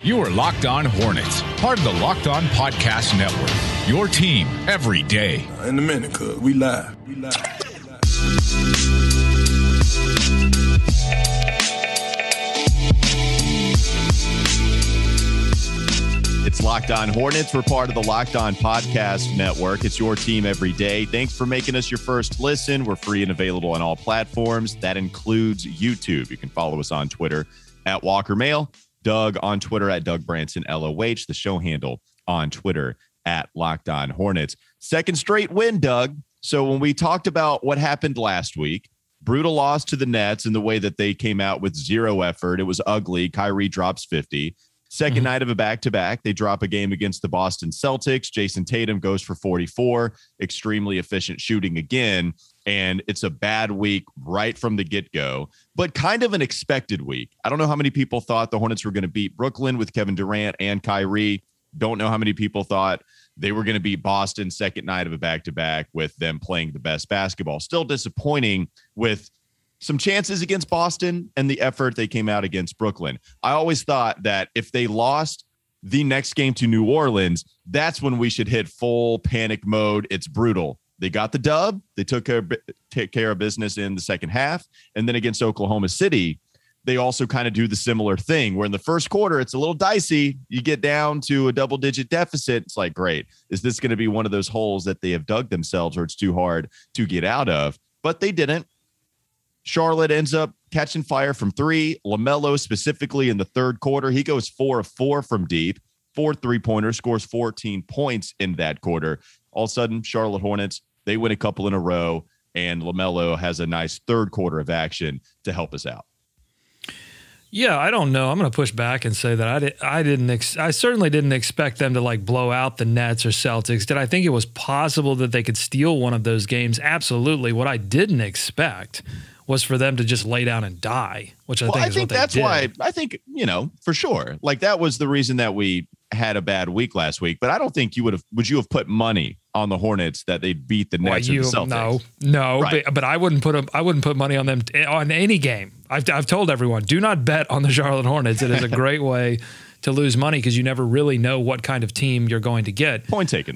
You are Locked On Hornets, part of the Locked On Podcast Network. Your team every day. In a minute, cuz we live. It's Locked On Hornets. We're part of the Locked On Podcast Network. It's your team every day. Thanks for making us your first listen. We're free and available on all platforms. That includes YouTube. You can follow us on Twitter at Walker Mail. Doug on Twitter at Doug Branson LOH, the show handle on Twitter at Locked On Hornets. Second straight win, Doug. So when we talked about what happened last week, brutal loss to the Nets in the way that they came out with zero effort. It was ugly. Kyrie drops 50. Second night of a back-to-back, they drop a game against the Boston Celtics. Jason Tatum goes for 44, extremely efficient shooting again. And it's a bad week right from the get-go, but kind of an expected week. I don't know how many people thought the Hornets were going to beat Brooklyn with Kevin Durant and Kyrie. Don't know how many people thought they were going to beat Boston second night of a back-to-back with them playing the best basketball. Still disappointing with some chances against Boston and the effort they came out against Brooklyn. I always thought that if they lost the next game to New Orleans, that's when we should hit full panic mode. It's brutal. They got the dub. They took care of business in the second half. And then against Oklahoma City, they also kind of do the similar thing where in the first quarter, it's a little dicey. You get down to a double-digit deficit. It's like, great. Is this going to be one of those holes that they have dug themselves or it's too hard to get out of? But they didn't. Charlotte ends up catching fire from three. LaMelo specifically in the third quarter, he goes 4 of 4 from deep. 4 3-pointers, scores 14 points in that quarter. All of a sudden, Charlotte Hornets, they win a couple in a row, and LaMelo has a nice third quarter of action to help us out. Yeah, I don't know. I'm going to push back and say that I certainly didn't expect them to like blow out the Nets or Celtics. Did I think it was possible that they could steal one of those games? Absolutely. What I didn't expect was for them to just lay down and die, which I think is what they did. That's why I think, for sure. Like that was the reason that we had a bad week last week, but I don't think would you have put money on the Hornets that they'd beat the Nets or the Celtics? No, right. but I wouldn't put money on them on any game. I've told everyone, do not bet on the Charlotte Hornets. It is a great way to lose money because you never really know what kind of team you're going to get. Point taken.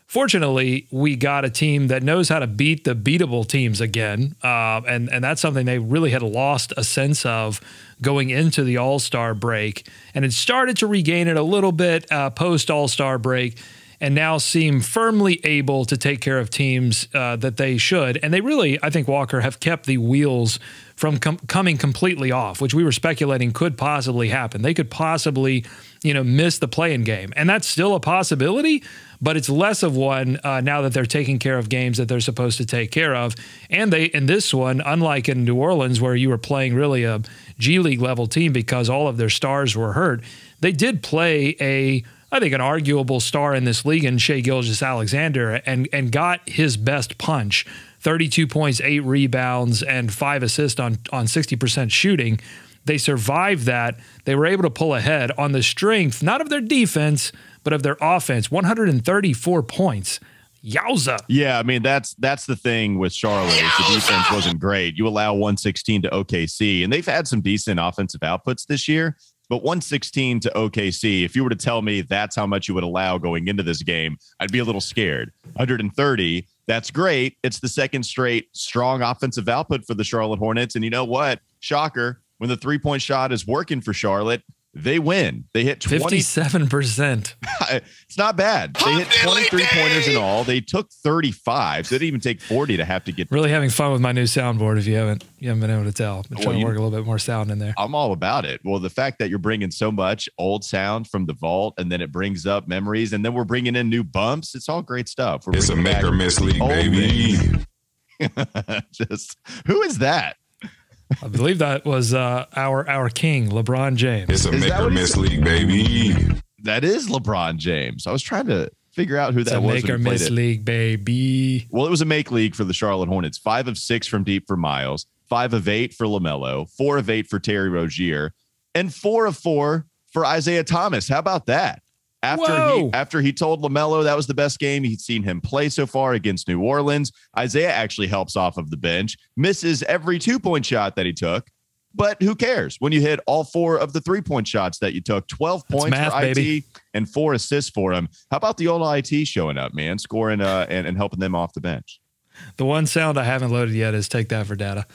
Fortunately, we got a team that knows how to beat the beatable teams again, and that's something they really had lost a sense of going into the All-Star break, and it started to regain it a little bit post-All-Star break, and now seem firmly able to take care of teams that they should. And they really, I think, Walker, have kept the wheels from coming completely off, which we were speculating could possibly happen. They could possibly, miss the play-in game, and that's still a possibility. But it's less of one now that they're taking care of games that they're supposed to take care of. And they, in this one, unlike in New Orleans where you were playing really a G League level team because all of their stars were hurt, they did play I think an arguable star in this league in Shai Gilgeous-Alexander and got his best punch, 32 points, 8 rebounds, and 5 assists on 60% shooting. They survived that. They were able to pull ahead on the strength, not of their defense, but of their offense, 134 points. Yowza. Yeah, I mean, that's the thing with Charlotte. The defense wasn't great. You allow 116 to OKC, and they've had some decent offensive outputs this year, but 116 to OKC, if you were to tell me that's how much you would allow going into this game, I'd be a little scared. 130, that's great. It's the second straight strong offensive output for the Charlotte Hornets, and you know what? Shocker, when the three-point shot is working for Charlotte, they win. They hit 57%. It's not bad. They hit 23 pointers in all. They took 35. So they didn't even take 40 to have to get. Really having fun with my new soundboard. If you haven't been able to tell, I'm trying to work a little bit more sound in there. I'm all about it. Well, the fact that you're bringing so much old sound from the vault, and then it brings up memories, and then we're bringing in new bumps. It's all great stuff. It's a make or miss league, baby. Who is that? I believe that was our king, LeBron James. It's a make or miss league, baby. That is LeBron James. I was trying to figure out who that was. Make or miss league, baby. Well, it was a make league for the Charlotte Hornets. 5 of 6 from deep for Miles, 5 of 8 for LaMelo, 4 of 8 for Terry Rozier, and 4 of 4 for Isaiah Thomas. How about that? After he told LaMelo that was the best game he'd seen him play so far against New Orleans, Isaiah actually helps off of the bench, misses every 2-point shot that he took, But who cares when you hit all 4 of the 3-point shots that you took? 12 points math, for IT baby. and 4 assists for him. How about the old IT showing up, man, scoring and helping them off the bench? The one sound I haven't loaded yet is take that for data.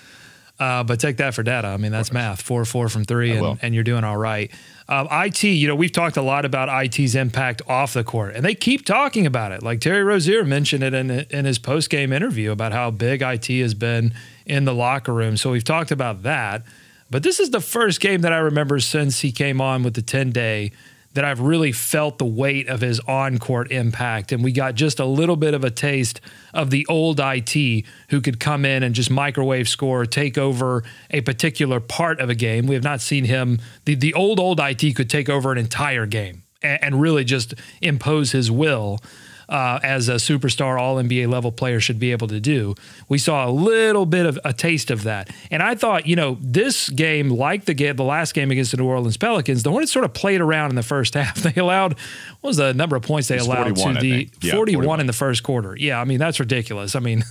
But take that for data. I mean, that's math. 4-4 from 3, and you're doing all right. IT, we've talked a lot about IT's impact off the court, and they keep talking about it. Like Terry Rozier mentioned it in his post-game interview about how big IT has been in the locker room. So we've talked about that. But this is the first game that I remember since he came on with the 10-day that I've really felt the weight of his on-court impact. And we got just a little bit of a taste of the old IT who could come in and just microwave score, take over a particular part of a game. We have not seen him. The old IT could take over an entire game and really just impose his will. As a superstar all-NBA level player should be able to do. We saw a little bit of a taste of that. And I thought, this game, like the last game against the New Orleans Pelicans, the Hornets sort of played around in the first half. They allowed, what was the number of points they allowed 41, to the 41 in the first quarter. Yeah, I mean, that's ridiculous. I mean,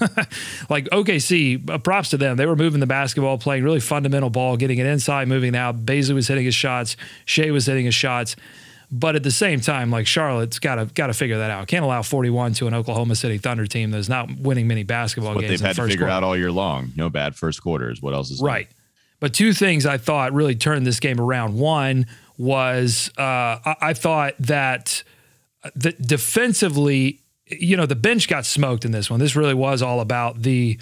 like OKC, props to them. They were moving the basketball, playing really fundamental ball, getting it inside, moving it out. Baisley was hitting his shots. Shea was hitting his shots. But at the same time, like Charlotte's got to figure that out. Can't allow 41 to an Oklahoma City Thunder team that's not winning many basketball games. What they've had to figure out all year long. No bad first quarters. What else is right? But 2 things I thought really turned this game around. One was I thought that defensively, the bench got smoked in this one. This really was all about the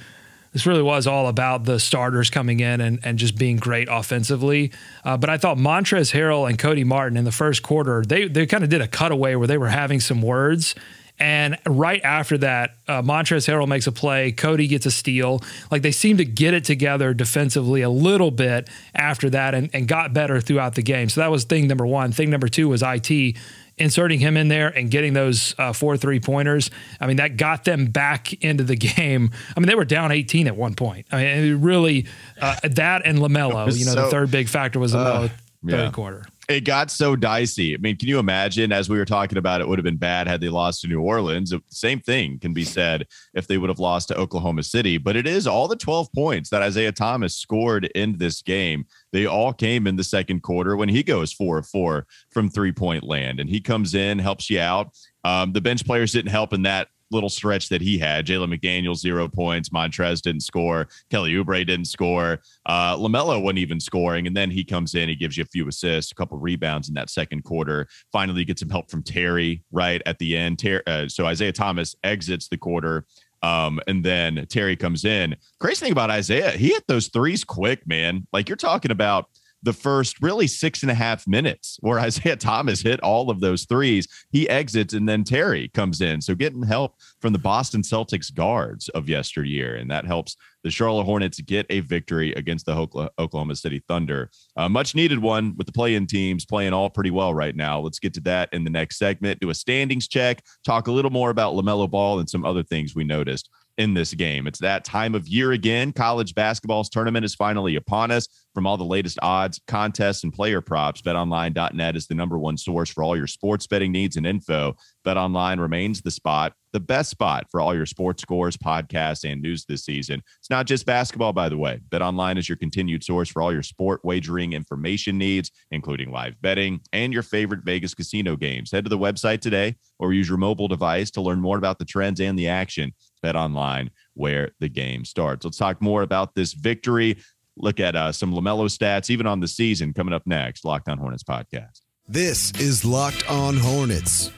starters coming in and just being great offensively. But I thought Montrezl Harrell and Cody Martin in the first quarter, they kind of did a cutaway where they were having some words. And right after that, Montrezl Harrell makes a play. Cody gets a steal. Like they seemed to get it together defensively a little bit after that and got better throughout the game. So that was thing number 1. Thing number 2 was IT inserting him in there and getting those 4 3-pointers. I mean, that got them back into the game. I mean, they were down 18 at one point. I mean, it really, that and LaMelo, the third big factor was LaMelo third quarter. It got so dicey. I mean, can you imagine, as we were talking about, it would have been bad had they lost to New Orleans. Same thing can be said if they would have lost to Oklahoma City. But it is all the 12 points that Isaiah Thomas scored in this game. They all came in the second quarter when he goes 4 of 4 from 3-point land. And he comes in, helps you out. The bench players didn't help in that little stretch that he had. Jalen McDaniels, 0 points. Montrez didn't score. Kelly Oubre didn't score. LaMelo wasn't even scoring. And then he comes in, he gives you a few assists, a couple rebounds in that second quarter. Finally gets some help from Terry right at the end. So Isaiah Thomas exits the quarter. And then Terry comes in. Crazy thing about Isaiah, he hit those threes quick, man. Like you're talking about the first really 6.5 minutes where Isaiah Thomas hit all of those threes. He exits and then Terry comes in. So getting help from the Boston Celtics guards of yesteryear. And that helps the Charlotte Hornets get a victory against the Oklahoma City Thunder. Much needed one with the play-in teams playing all pretty well right now. Let's get to that in the next segment. Do a standings check, talk a little more about LaMelo Ball and some other things we noticed in this game. It's that time of year again. College basketball's tournament is finally upon us. From all the latest odds, contests, and player props, BetOnline.net is the #1 source for all your sports betting needs and info. BetOnline remains the best spot for all your sports scores, podcasts, and news this season. It's not just basketball, by the way. BetOnline is your continued source for all your sport wagering information needs, including live betting and your favorite Vegas casino games. Head to the website today or use your mobile device to learn more about the trends and the action. BetOnline, where the game starts. Let's talk more about this victory. Look at some LaMelo stats, even on the season, coming up next. Locked On Hornets podcast. This is Locked On Hornets.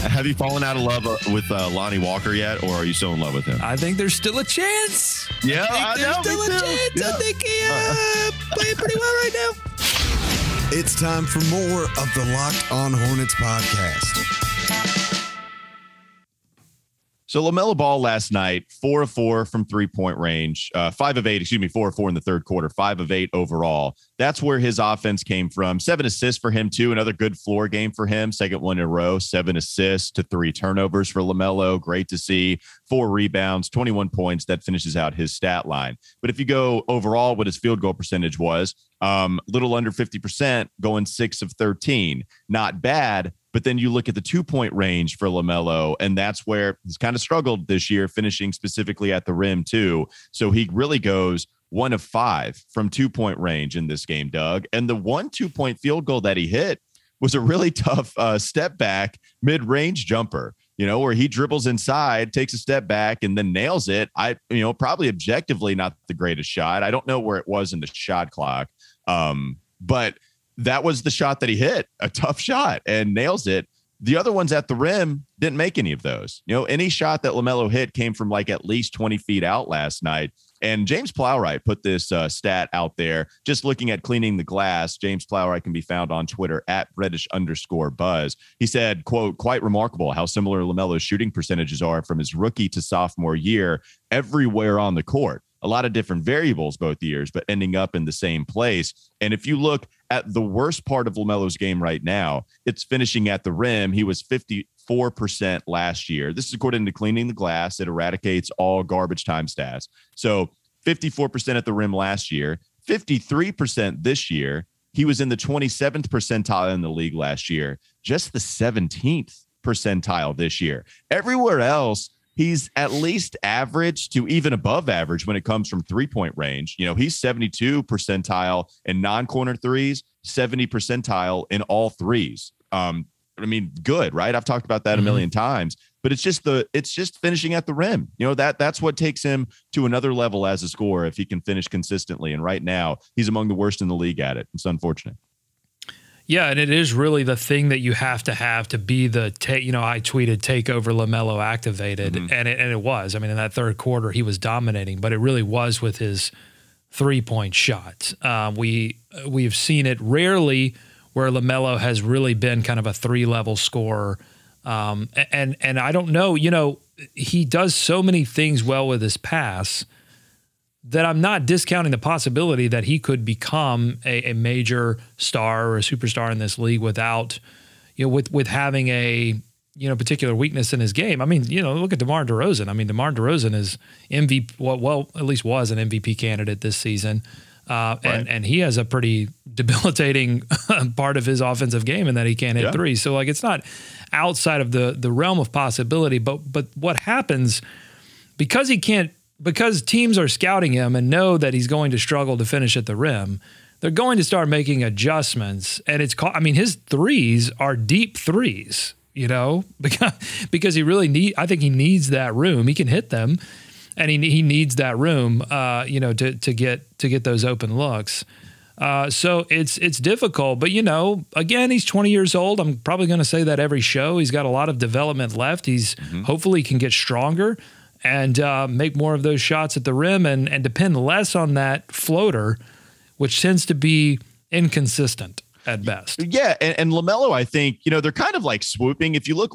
Have you fallen out of love with Lonnie Walker yet, or are you still in love with him? I think there's still a chance. Yeah, I think there's still a chance. Yeah. I think he playing pretty well right now. It's time for more of the Locked On Hornets podcast. So LaMelo Ball last night, 4 of 4 from 3-point range, 5 of 8, 4 of 4 in the third quarter, 5 of 8 overall. That's where his offense came from. 7 assists for him, too. Another good floor game for him. Second one in a row, 7 assists to 3 turnovers for LaMelo. Great to see. 4 rebounds, 21 points. That finishes out his stat line. But if you go overall, what his field goal percentage was, little under 50%, going 6 of 13. Not bad. But then you look at the 2-point range for LaMelo, and that's where he's kind of struggled this year, finishing specifically at the rim, too. So he really goes 1 of 5 from 2-point range in this game, Doug. And the 1 2-point field goal that he hit was a really tough step back mid-range jumper, where he dribbles inside, takes a step back, and then nails it. Probably objectively not the greatest shot. I don't know where it was in the shot clock, but that was the shot that he hit, a tough shot, and nails it. The other ones at the rim didn't make any of those. Any shot that LaMelo hit came from like at least 20 feet out last night. And James Plowright put this stat out there, just looking at cleaning the glass. James Plowright can be found on Twitter at British_Buzz. He said, quote, quite remarkable how similar LaMelo's shooting percentages are from his rookie to sophomore year everywhere on the court. A lot of different variables both years, but ending up in the same place. And if you look at the worst part of LaMelo's game right now, it's finishing at the rim. He was 54% last year. This is according to Cleaning the Glass. It eradicates all garbage time stats. So 54% at the rim last year, 53% this year. He was in the 27th percentile in the league last year, just the 17th percentile this year. Everywhere else, he's at least average to even above average when it comes from 3-point range. He's 72 percentile in non-corner threes, 70 percentile in all threes. Good, right? I've talked about that a million times, but it's just finishing at the rim. That's what takes him to another level as a scorer if he can finish consistently. And right now, he's among the worst in the league at it. It's unfortunate. Yeah, and it is really the thing that you have to be the I tweeted take over LaMelo activated, and it was. In that third quarter he was dominating, but it really was with his 3-point shot. We've seen it rarely where LaMelo has really been kind of a 3-level scorer, and I don't know. He does so many things well with his pass that I'm not discounting the possibility that he could become a major star or a superstar in this league without, with having a, particular weakness in his game. Look at DeMar DeRozan. DeMar DeRozan is MVP, well, at least was an MVP candidate this season. Right. And he has a pretty debilitating part of his offensive game in that he can't hit threes. So it's not outside of the realm of possibility, but what happens because teams are scouting him and know that he's going to struggle to finish at the rim, they're going to start making adjustments. And his threes are deep threes, because he really I think he needs that room. He can hit them, and he needs that room, to get those open looks. So it's difficult, but again, he's 20 years old. I'm probably going to say that every show. He's got a lot of development left. He's hopefully can get stronger and make more of those shots at the rim and depend less on that floater, which tends to be inconsistent at best. Yeah, and LaMelo, I think, they're kind of like swooping. If you look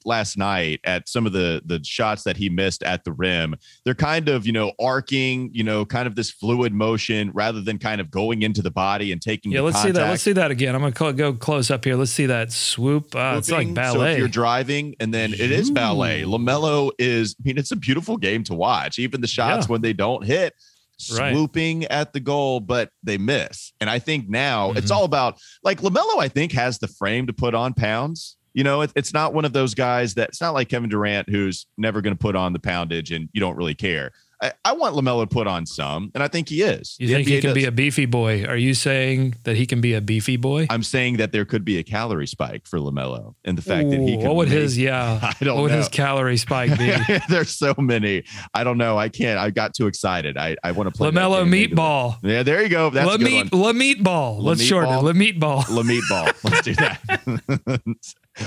last night at some of the shots that he missed at the rim, they're kind of, arcing, kind of this fluid motion rather than kind of going into the body and taking the contact. Let's see that again. I'm going to go close up here. Let's see that swoop. It's like ballet. So if you're driving, and then it is ballet. LaMelo is, it's a beautiful game to watch. Even the shots when they don't hit, swooping at the goal, but they miss. And I think now it's all about, LaMelo, I think, has the frame to put on pounds. It's not one of those guys it's not like Kevin Durant, who's never going to put on the poundage and you don't really care. I want LaMelo to put on some, and I think he is. You think he can be a beefy boy? Are you saying that he can be a beefy boy? I'm saying that there could be a calorie spike for LaMelo, and the fact that he can. What would his his calorie spike be? There's so many. I don't know. I can't. I got too excited. I want to play LaMelo meatball. Yeah, there you go. That's a good one. LaMeatball. Let's shorten it. LaMeatball. LaMeatball. Let's do that.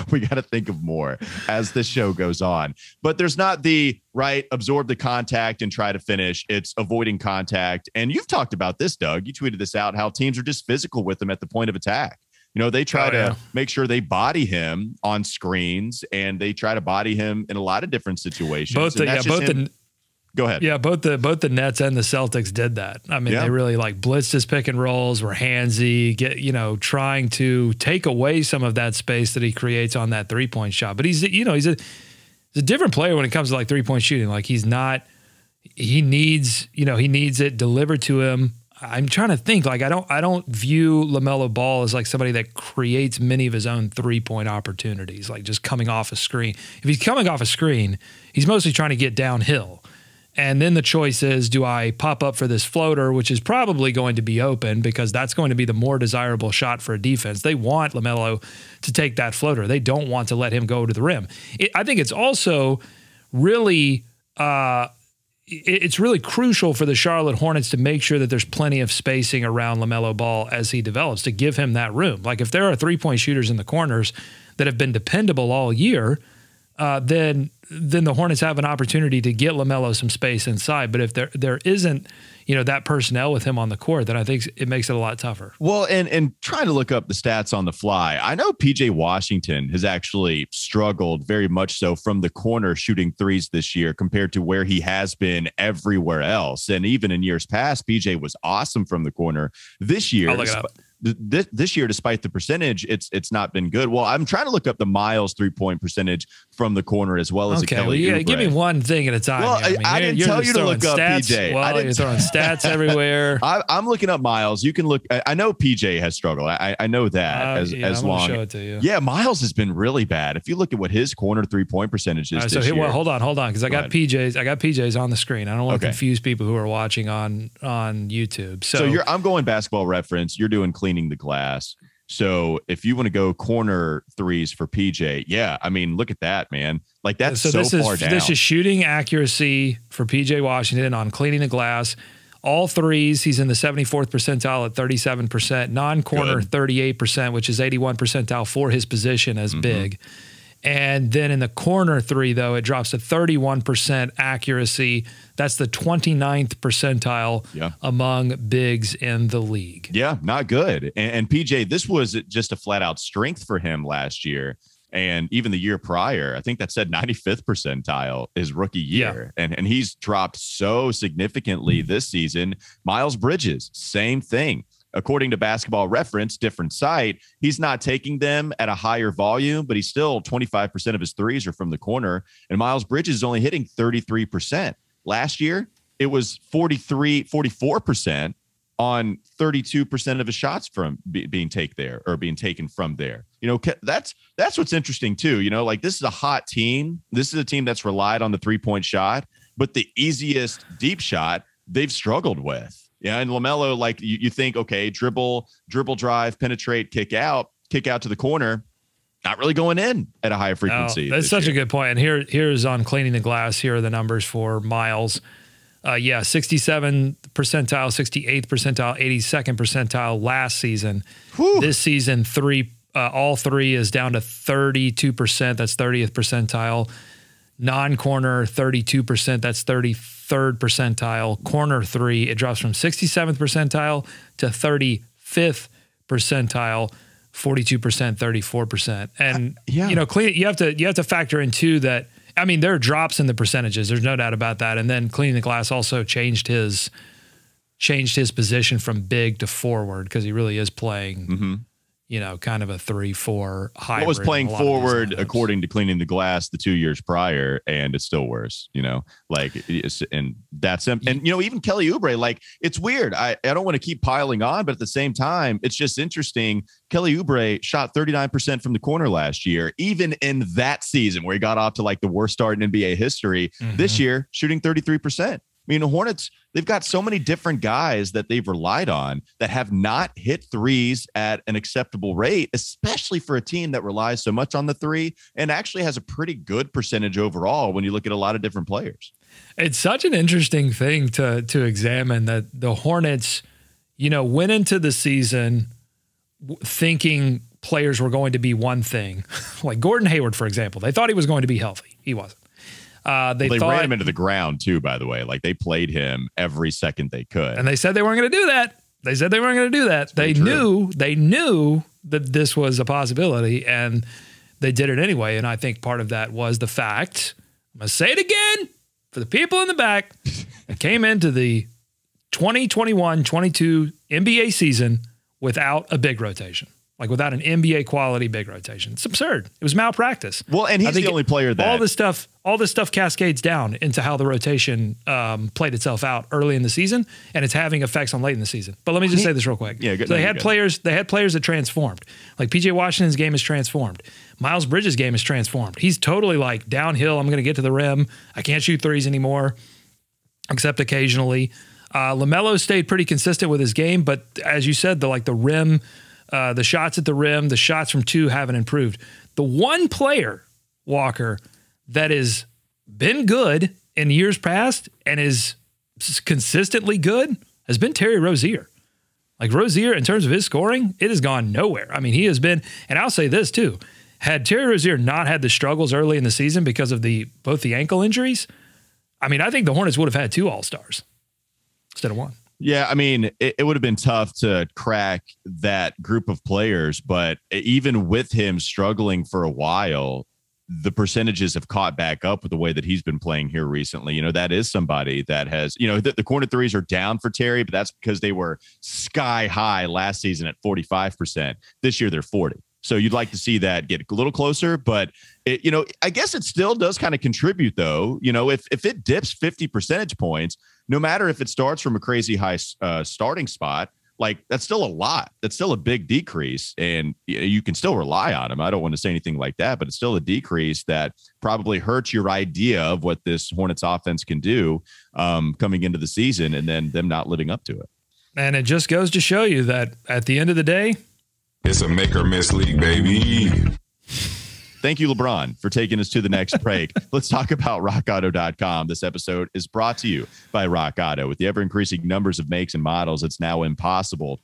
We got to think of more as the show goes on. But there's not the absorb the contact and try to finish. It's avoiding contact. And you've talked about this, Doug. You tweeted this out, how teams are just physical with him at the point of attack. They try to make sure they body him on screens, and they try to body him in a lot of different situations. Go ahead. Yeah, both the Nets and the Celtics did that. They really blitzed his pick and rolls, were handsy, trying to take away some of that space that he creates on that 3-point shot. But he's a different player when it comes to 3-point shooting. He needs it delivered to him. I'm trying to think. I don't view LaMelo Ball as somebody that creates many of his own 3-point opportunities, just coming off a screen. If he's coming off a screen, he's mostly trying to get downhill. And then the choice is, do I pop up for this floater, which is probably going to be open because that's going to be the more desirable shot for a defense. They want LaMelo to take that floater. They don't want to let him go to the rim. I think it's also really it's really crucial for the Charlotte Hornets to make sure that there's plenty of spacing around LaMelo Ball as he develops to give him that room. Like if there are three-point shooters in the corners that have been dependable all year, then the Hornets have an opportunity to get LaMelo some space inside. But if there isn't, that personnel with him on the court, then I think it makes it a lot tougher. Well, and trying to look up the stats on the fly, I know PJ Washington has actually struggled very much so from the corner shooting threes this year compared to where he has been everywhere else. And even in years past, PJ was awesome from the corner. This year, I'll look it up. This year, despite the percentage, it's not been good. Well, I'm trying to look up the Miles 3-point percentage from the corner as well as a Kelly Oubre. Give me one thing at a time. Well, I didn't tell you to look up PJ. Well, you're throwing stats everywhere. I'm looking up Miles. You can look. I know PJ has struggled. I know that as I'm long. Show it to you. Yeah, Miles has been really bad. If you look at what his corner 3-point percentage is this year. Well, hold on, because I got PJs on the screen. I don't want to confuse people who are watching on YouTube. So I'm going Basketball Reference. You're doing Cleaning the Glass. So if you want to go corner threes for PJ, look at that, man. Like that's far down. This is shooting accuracy for PJ Washington on Cleaning the Glass. All threes, he's in the 74th percentile at 37%, non-corner 38%, which is 81st percentile for his position as big. And then in the corner three, though, it drops to 31% accuracy. That's the 29th percentile among bigs in the league. Yeah, not good. And PJ, this was just a flat out strength for him last year. And even the year prior, I think that said 95th percentile his rookie year. Yeah. And he's dropped so significantly this season. Miles Bridges, same thing. According to Basketball Reference, different site, he's not taking them at a higher volume, but he's still 25% of his threes are from the corner. And Miles Bridges is only hitting 33%. Last year, it was 44% on 32% of his shots from being taken from there. That's what's interesting too. Like this is a hot team. This is a team that's relied on the 3-point shot, but the easiest deep shot they've struggled with. Yeah, and LaMelo, like you think, okay, dribble, drive, penetrate, kick out to the corner, not really going in at a high frequency. That's such a good point. And here's on Cleaning the Glass. Here are the numbers for Miles. 67th percentile, 68th percentile, 82nd percentile last season. Whew. This season, all three is down to 32%. That's 30th percentile. Non-corner, 32%. That's 33rd percentile. Corner three, it drops from 67th percentile to 35th percentile, 42%, 34%. And you have to factor in too that, I mean, there are drops in the percentages. There's no doubt about that. And then Cleaning the Glass also changed his position from big to forward because he really is playing kind of a 3-4 hybrid. What was playing forward according to Cleaning the Glass the 2 years prior, and it's still worse, and that's him. And, even Kelly Oubre, like, it's weird. I don't want to keep piling on, but at the same time, it's just interesting. Kelly Oubre shot 39% from the corner last year, even in that season where he got off to like the worst start in NBA history. This year, shooting 33%. I mean, the Hornets, they've got so many different guys that they've relied on that have not hit threes at an acceptable rate, especially for a team that relies so much on the three and actually has a pretty good percentage overall when you look at a lot of different players. It's such an interesting thing to examine that the Hornets, went into the season thinking players were going to be one thing. Like Gordon Hayward, for example. They thought he was going to be healthy. He wasn't. They ran him into the ground too, by the way. Like they played him every second they could. And they said they weren't going to do that. They knew that this was a possibility and they did it anyway. And I think part of that was the fact, I'm going to say it again for the people in the back, it came into the 2021-22 NBA season without a big rotation. Like without an NBA quality big rotation. It's absurd. It was malpractice. Well, and he's the only player that all this stuff cascades down into how the rotation played itself out early in the season, and it's having effects on late in the season. But let me just say this real quick. Yeah, good. So they had players that transformed. Like PJ Washington's game is transformed. Miles Bridges' game is transformed. He's totally like downhill. I'm going to get to the rim. I can't shoot threes anymore. except occasionally. LaMelo stayed pretty consistent with his game, but as you said, the rim, the shots at the rim, the shots from two haven't improved. The one player, Walker, that has been good in years past and is consistently good has been Terry Rozier. Like Rozier, in terms of his scoring, it has gone nowhere. I mean, he has been, and I'll say this too, had Terry Rozier not had the struggles early in the season because of both the ankle injuries, I mean, I think the Hornets would have had 2 All-Stars instead of 1. Yeah, I mean, it would have been tough to crack that group of players, but even with him struggling for a while, the percentages have caught back up with the way that he's been playing here recently. That is somebody that has, the corner threes are down for Terry, but that's because they were sky high last season at 45%. This year, they're 40. So you'd like to see that get a little closer, but I guess it still does kind of contribute though. If it dips 50 percentage points, no matter if it starts from a crazy high starting spot, like that's still a lot. That's still a big decrease, and you can still rely on him. I don't want to say anything like that, but it's still a decrease that probably hurts your idea of what this Hornets offense can do coming into the season, and then them not living up to it. And it just goes to show you that at the end of the day, It's a make or miss league, baby. Thank you, LeBron, for taking us to the next break. Let's talk about RockAuto.com. This episode is brought to you by Rock Auto. With the ever-increasing numbers of makes and models, it's now impossible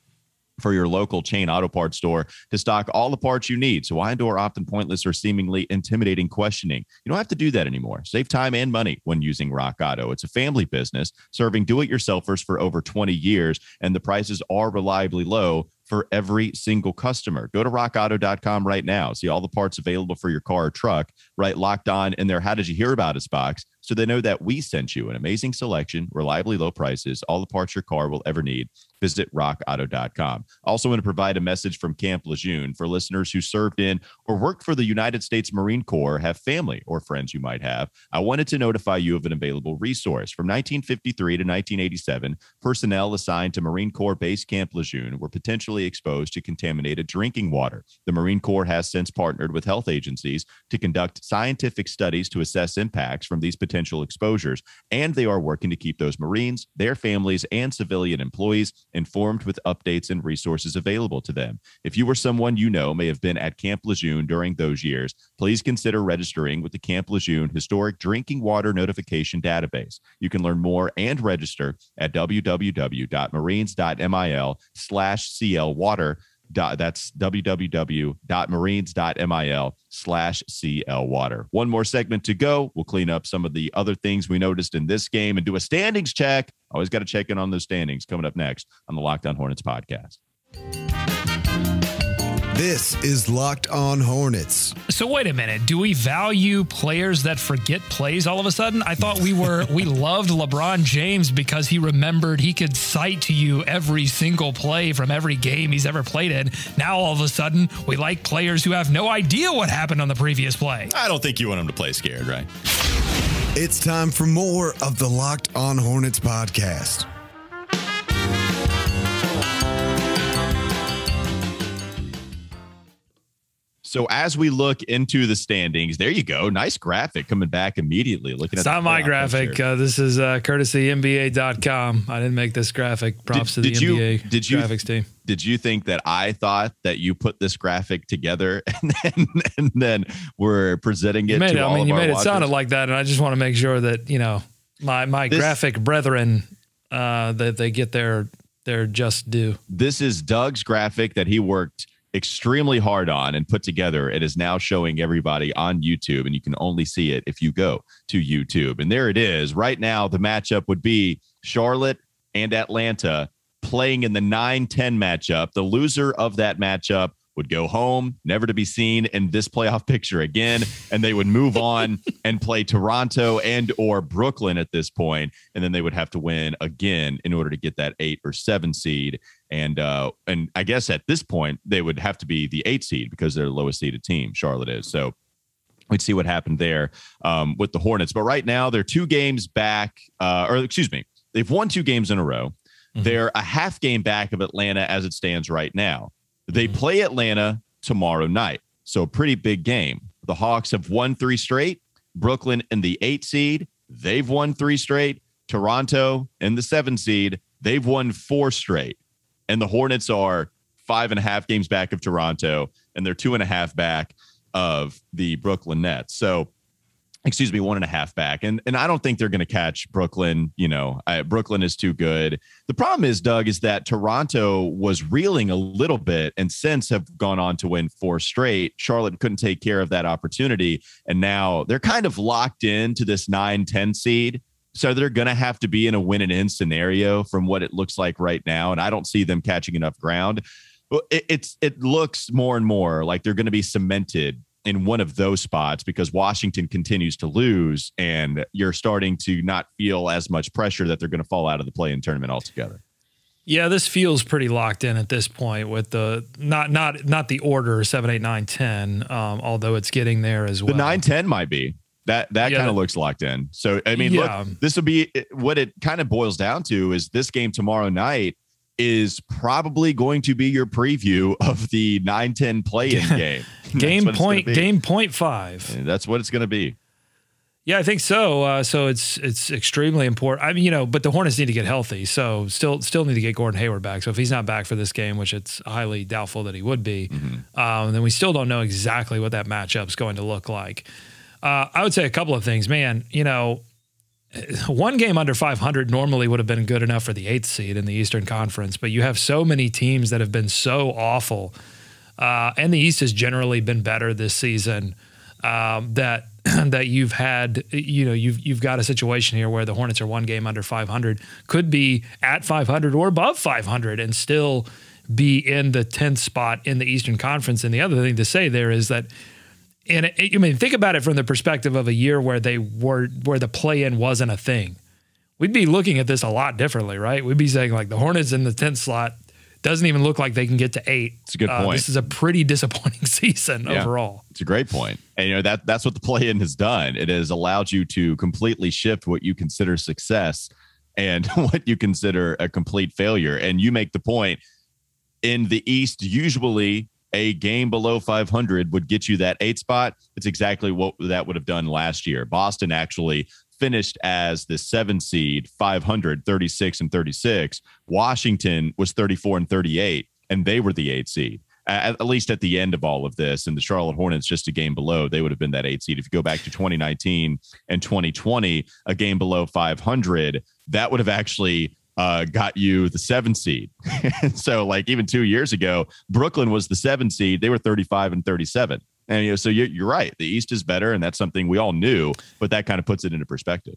for your local chain auto parts store to stock all the parts you need. So why endure often pointless or seemingly intimidating questioning? You don't have to do that anymore. Save time and money when using Rock Auto. It's a family business serving do-it-yourselfers for over 20 years, and the prices are reliably low for every single customer. Go to rockauto.com right now. See all the parts available for your car or truck, right? Locked On in their How Did You Hear About Us box, so they know that we sent you. An amazing selection, reliably low prices, all the parts your car will ever need. Visit rockauto.com. Also want to provide a message from Camp Lejeune for listeners who served in or worked for the United States Marine Corps, have family or friends you might have. I wanted to notify you of an available resource. From 1953 to 1987, personnel assigned to Marine Corps Base Camp Lejeune were potentially exposed to contaminated drinking water. The Marine Corps has since partnered with health agencies to conduct scientific studies to assess impacts from these potential exposures, and they are working to keep those Marines, their families, and civilian employees informed with updates and resources available to them. If you or someone you know may have been at Camp Lejeune during those years, please consider registering with the Camp Lejeune Historic Drinking Water Notification Database. You can learn more and register at www.marines.mil/CLwater. That's www.marines.mil/CLwater. One more segment to go. We'll clean up some of the other things we noticed in this game and do a standings check. Always got to check in on those standings coming up next on the Locked On Hornets podcast. This is Locked On Hornets. So wait a minute. Do we value players that forget plays all of a sudden? I thought we loved LeBron James because he remembered he could cite to you every single play from every game he's ever played in. Now all of a sudden we like players who have no idea what happened on the previous play. I don't think you want him to play scared, right? It's time for more of the Locked On Hornets podcast. So as we look into the standings, there you go. Nice graphic coming back immediately. Looking at it's not my graphic. This is courtesy NBA.com. I didn't make this graphic. Props to the NBA graphics team. Did you think that I thought that you put this graphic together and then we're presenting it to all of our watchers? You made it sound like that, and I just want to make sure that my graphic brethren that they get their just due. This is Doug's graphic that he worked extremely hard on and put together. It is now showing everybody on YouTube, and you can only see it if you go to YouTube. And there it is. Right now, the matchup would be Charlotte and Atlanta playing in the 9-10 matchup. The loser of that matchup would go home, never to be seen in this playoff picture again, and they would move on and play Toronto and or Brooklyn at this point, and then they would have to win again in order to get that 8 or 7 seed. And I guess at this point they would have to be the 8 seed because they're the lowest seeded team. Charlotte is. So we'd see what happened there with the Hornets. But right now they're 2 games back, they've won 2 games in a row. Mm-hmm. They're a half game back of Atlanta as it stands right now. They play Atlanta tomorrow night. So a pretty big game. The Hawks have won 3 straight. Brooklyn in the 8 seed. They've won 3 straight. Toronto in the 7 seed, they've won 4 straight. And the Hornets are 5.5 games back of Toronto, and they're 2.5 back of the Brooklyn Nets. So, excuse me, 1.5 back. And I don't think they're going to catch Brooklyn. Brooklyn is too good. The problem is, Doug, is that Toronto was reeling a little bit and since have gone on to win 4 straight. Charlotte couldn't take care of that opportunity. And now they're kind of locked into this 9-10 seed. So they're going to have to be in a win and in scenario from what it looks like right now. And I don't see them catching enough ground. It looks more and more like they're going to be cemented in one of those spots because Washington continues to lose, and you're starting to not feel as much pressure that they're going to fall out of the play-in tournament altogether. Yeah, this feels pretty locked in at this point with the not the order 7, 8, 9, 10, although it's getting there as well. The 9-10 might be. That kind of looks locked in. So, I mean, look, this will be what it kind of boils down to is this game tomorrow night is probably going to be your preview of the 9-10 play-in game. Game 0.5. And that's what it's going to be. Yeah, I think so. So it's extremely important. I mean, but the Hornets need to get healthy. So still need to get Gordon Hayward back. So if he's not back for this game, which it's highly doubtful that he would be, then we still don't know exactly what that matchup's going to look like. I would say a couple of things, man. One game under 500 normally would have been good enough for the 8th seed in the Eastern Conference, but you have so many teams that have been so awful, and the East has generally been better this season. That you've had, you've got a situation here where the Hornets are 1 game under 500, could be at 500 or above 500, and still be in the 10th spot in the Eastern Conference. And the other thing to say there is that. And think about it from the perspective of a year where where the play-in wasn't a thing. We'd be looking at this a lot differently, right? We'd be saying like the Hornets in the 10th slot doesn't even look like they can get to 8. It's a good point. This is a pretty disappointing season overall. It's a great point. And that's what the play-in has done. It has allowed you to completely shift what you consider success and what you consider a complete failure. And you make the point in the East, usually a game below 500 would get you that 8 spot. It's exactly what that would have done last year. Boston actually finished as the 7 seed, 500, 36 and 36. Washington was 34 and 38, and they were the 8 seed. At least at the end of all of this, and the Charlotte Hornets just a game below, they would have been that 8 seed. If you go back to 2019 and 2020, a game below 500, that would have actually got you the 7 seed. So like even 2 years ago, Brooklyn was the 7 seed. They were 35 and 37. And so you're right. The East is better, and that's something we all knew, but that kind of puts it into perspective.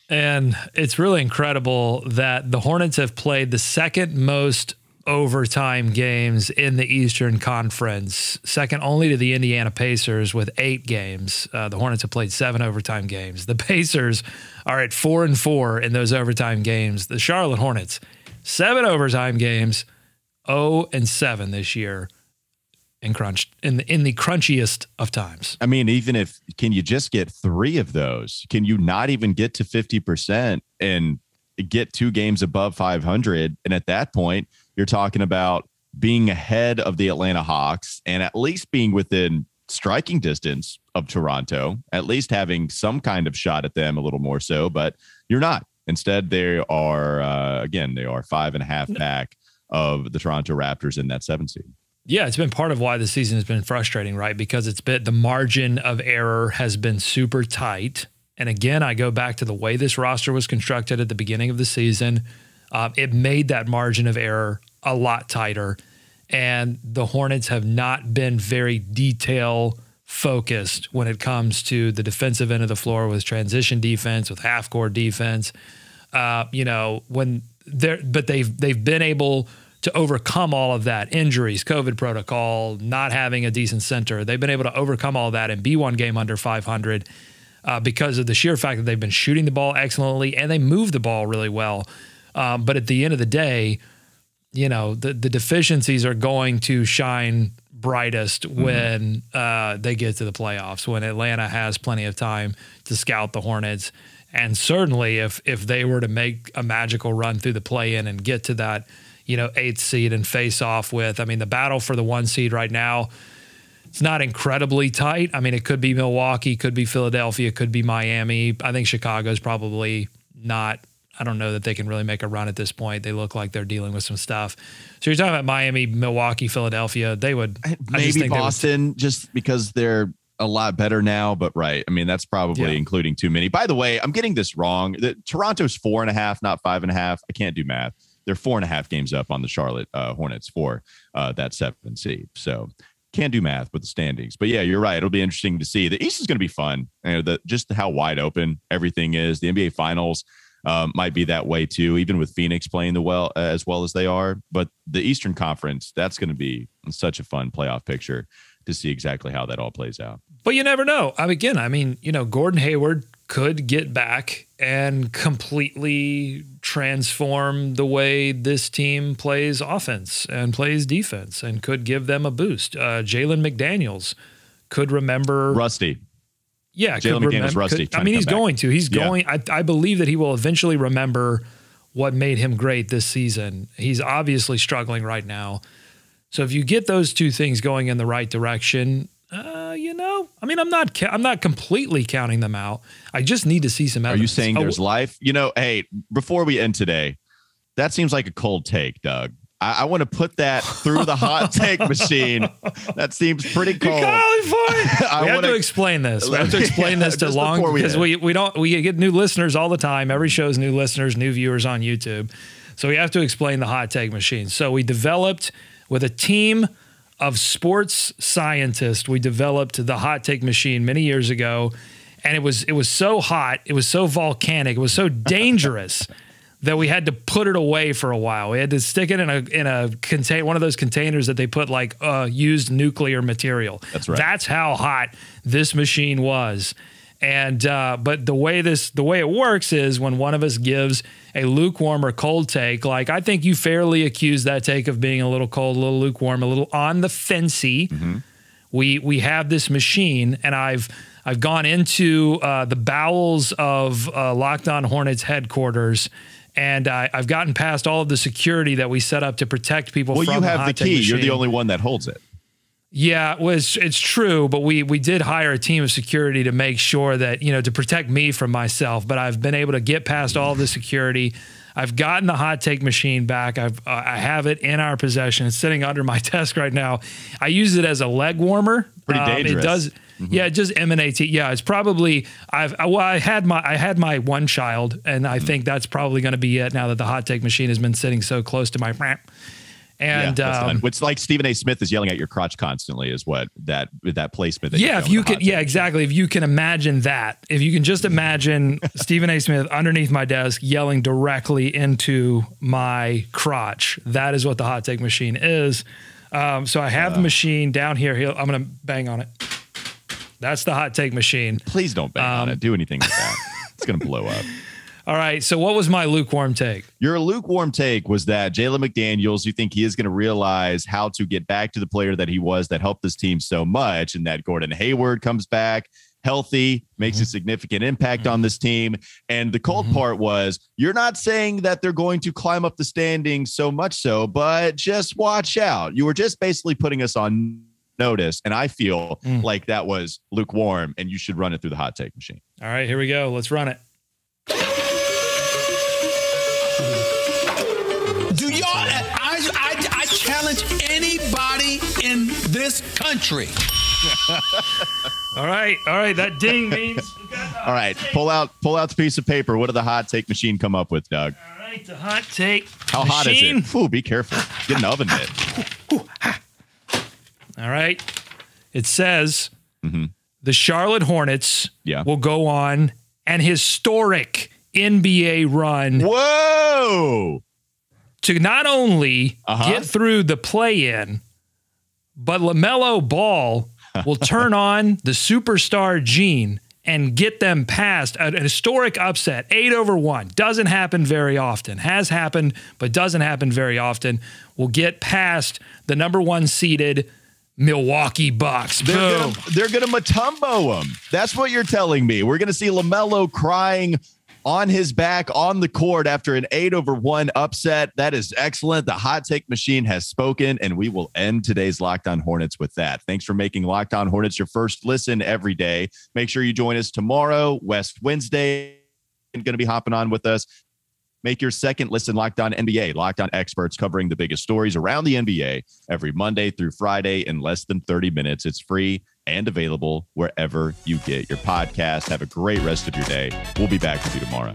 And it's really incredible that the Hornets have played the second most overtime games in the Eastern Conference, second only to the Indiana Pacers with 8 games. The Hornets have played 7 overtime games. The Pacers are at 4-4 in those overtime games. The Charlotte Hornets, 7 overtime games, 0-7 this year in the crunchiest of times. I mean, can you just get 3 of those? Can you not even get to 50% and get 2 games above 500? And at that point, you're talking about being ahead of the Atlanta Hawks and at least being within striking distance of Toronto, at least having some kind of shot at them a little more so, but you're not. Instead, they are, they are 5.5 back of the Toronto Raptors in that 7 seed. Yeah, it's been part of why the season has been frustrating, right? Because the margin of error has been super tight. And again, I go back to the way this roster was constructed at the beginning of the season. It made that margin of error a lot tighter. And the Hornets have not been very detail focused when it comes to the defensive end of the floor with transition defense, with half-court defense. But they've been able to overcome all of that, injuries, COVID protocol, not having a decent center. They've been able to overcome all that and be 1 game under 500 because of the sheer fact that they've been shooting the ball excellently and they move the ball really well. But at the end of the day, the deficiencies are going to shine brightest when they get to the playoffs, when Atlanta has plenty of time to scout the Hornets. And certainly if they were to make a magical run through the play-in and get to that 8th seed and face off with, the battle for the 1 seed right now, it's not incredibly tight. It could be Milwaukee, could be Philadelphia, could be Miami. I think Chicago's probably not I don't know that they can really make a run at this point. They look like they're dealing with some stuff. So you're talking about Miami, Milwaukee, Philadelphia. They would maybe Boston just because they're a lot better now, but right. I mean, that's probably including too many. By the way, I'm getting this wrong. Toronto's 4.5, not 5.5. I can't do math. They're 4.5 games up on the Charlotte Hornets for that 7 seed. So can't do math with the standings. But yeah, you're right. It'll be interesting to see. The East is going to be fun. Just how wide open everything is. The NBA Finals might be that way too, even with Phoenix playing as well as they are. But the Eastern Conference, that's going to be such a fun playoff picture to see exactly how that all plays out. But you never know. Gordon Hayward could get back and completely transform the way this team plays offense and plays defense and could give them a boost. Jalen McDaniels could remember. Rusty. Yeah. Jalen McDaniels rusty. He's going to. He's going. I believe that he will eventually remember what made him great this season. He's obviously struggling right now. So if you get those two things going in the right direction, I'm not completely counting them out. I just need to see some evidence. Are you saying there's life? Hey, before we end today, that seems like a cold take, Doug. I want to put that through the hot take machine. That seems pretty cold. We have to explain this. We have to explain this to long because we get new listeners all the time. Every show is new listeners, new viewers on YouTube. So we have to explain the hot take machine. So we developed with a team of sports scientists, we developed the hot take machine many years ago, and it was so hot, it was so volcanic, it was so dangerous that we had to put it away for a while. We had to stick it in a contain one of those containers that they put like used nuclear material. That's right. That's how hot this machine was. And but the way it works is when one of us gives a lukewarm or cold take, like I think you fairly accuse that take of being a little cold, a little lukewarm, a little on the fencey. Mm-hmm. We have this machine, and I've gone into the bowels of Locked On Hornets headquarters, and I've gotten past all of the security that we set up to protect people from the hot take machine. Well, you have the key. You're the only one that holds it. Yeah, it's true, but we did hire a team of security to make sure that, to protect me from myself, but I've been able to get past all the security. I've gotten the hot take machine back. I have it in our possession. It's sitting under my desk right now. I use it as a leg warmer. Pretty dangerous. It does. Mm-hmm. Yeah, it just emanates. Yeah, it's probably I had my one child, and I think that's probably going to be it now that the hot take machine has been sitting so close to my and it's like Stephen A. Smith is yelling at your crotch constantly is what that placement. That if you could, exactly. If you can imagine that, if you can just imagine Stephen A. Smith underneath my desk yelling directly into my crotch, that is what the hot take machine is. So I have the machine down here. I'm going to bang on it. That's the hot take machine. Please don't bang on it. Do anything with that. It's going to blow up. All right. So what was my lukewarm take? Your lukewarm take was that Jalen McDaniels, you think he is going to realize how to get back to the player that he was that helped this team so much, and that Gordon Hayward comes back healthy, makes a significant impact on this team. And the cold part was you're not saying that they're going to climb up the standings so much so, but just watch out. You were just basically putting us on notice. And I feel like that was lukewarm, and you should run it through the hot take machine. All right, here we go. Let's run it. Do y'all? I challenge anybody in this country. All right. That ding means. All right, pull out the piece of paper. What did the hot take machine come up with, Doug? All right, the hot take. How hot is it? Ooh, be careful. Get an oven mitt. All right. It says the Charlotte Hornets will go on an historic NBA run. Whoa! To not only get through the play-in, but LaMelo Ball will turn on the superstar gene and get them past an historic upset, 8-1. Doesn't happen very often. Has happened, but doesn't happen very often. Will get past the number 1 seeded Milwaukee Bucks. Boom. They're gonna Mutombo them. That's what you're telling me. We're gonna see LaMelo crying on his back on the court after an 8-1 upset. That is excellent. The hot take machine has spoken, and we will end today's Locked On Hornets with that. Thanks for making Locked On Hornets your first listen every day. Make sure you join us tomorrow, West Wednesday. Going to be hopping on with us. Make your second listen Locked On NBA. Locked On experts covering the biggest stories around the NBA every Monday through Friday in less than 30 minutes. It's free and available wherever you get your podcast. Have a great rest of your day. We'll be back with you tomorrow.